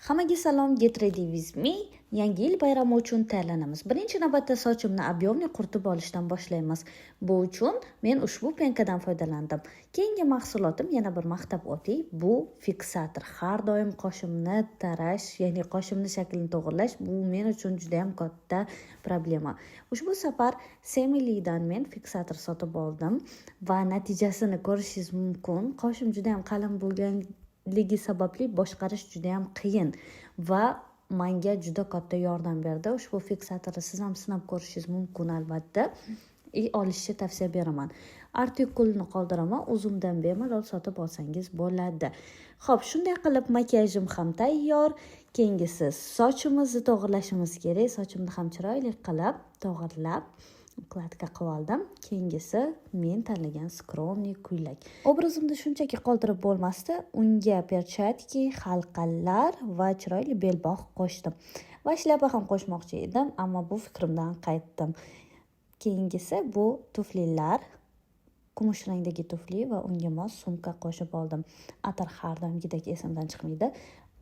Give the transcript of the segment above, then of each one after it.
Hammaga salom, get ready with me. Yangi yil bayrami uchun tayyorlanamiz. Birinchi navbatda sochimni объемный quritib olishdan boshlaymiz. Bu uchun men ushbu penkadan foydalandim. Keyingi mahsulotim yana bir maqtab o'tay. Bu fiksator. Har doim qoshimni tarash, ya'ni qoshimni shaklini to'g'irlash bu men uchun juda ham katta problema. Ushbu safar Semilidan men fiksator sotib oldim va natijasini ko'rishingiz mumkin. Qoshim juda ham qalin bo'lganligi sababli boshqarish juda ham qiyin va menga juda katta yordam berdi. Ushbu fiksatorni siz ham sinab ko'rishingiz mumkin albatta. Olishni tavsiya beraman. Artikulni qoldiraman, uzumdan bemalol sotib olsangiz bo'ladi. Xo'p, shunday qilib makiyajim ham tayyor. Keyingisi sochimizni to'g'irlashimiz kerak. Sochimni ham chiroyli qilib to'g'irlab ukladka qilib oldim. Keyingisi men tanlagan skromniy ko'ylak. Obrazimni shunchaki qoldirib bo'lmasdi, unga perchatki, halqalar va chiroyli belbog' qo'shdim. Va shlyapa ham qo'shmoqchi edim, ammo bu fikrimdan qaytdim. Keyingisi bu tuflilar. Kumush rangdagi tufli va unga mos sumka qo'shib oldim. Atir har doimgidek esimdan chiqmaydi.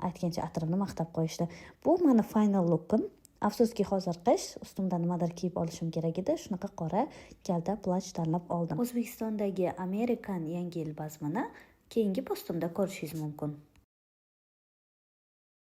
Aytgancha atirimni maqtab qo'yishdi. Bu meni final lookim. Afsuski hozir qish, ustimda nimadir kiyib olishim kerak edi. Shunaqa qora kalta plaj tanlab oldim. O'zbekistondagi Amerikan yangi yil bazmini keyingi postimda ko'rishingiz mumkin.